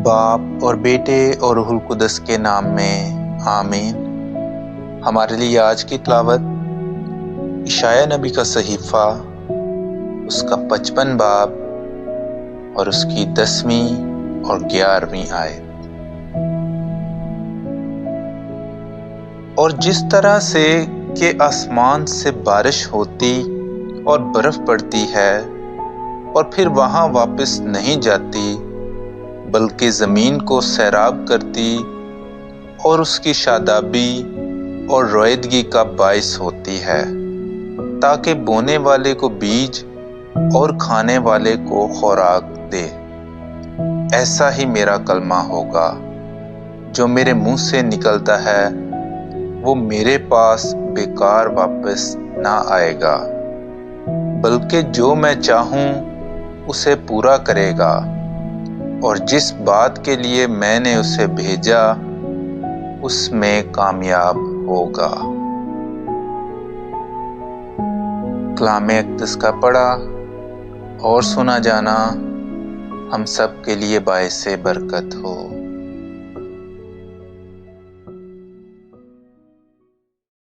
باپ اور بیٹے اور روح القدس کے نام میں آمین۔ ہمارے لیے آج کی تلاوت اشعیاء نبی کا صحیفہ، اس کا 55 باب اور اس کی 10ویں اور 11ویں آیت۔ اور جس طرح سے کہ آسمان سے بارش ہوتی اور برف پڑتی ہے اور پھر وہاں واپس نہیں جاتی بلکہ زمین کو سیراب کرتی اور اس کی شادابی اور رویدگی کا باعث ہوتی ہے، تاکہ بونے والے کو بیج اور کھانے والے کو خوراک دے، ایسا ہی میرا کلمہ ہوگا جو میرے منہ سے نکلتا ہے، وہ میرے پاس بیکار واپس نہ آئے گا، بلکہ جو میں چاہوں اسے پورا کرے گا اور جس بات کے لیے میں نے اسے بھیجا اس میں کامیاب ہوگا۔ کلام اقدس کا پڑھا اور سنا جانا ہم سب کے لیے باعث برکت ہو۔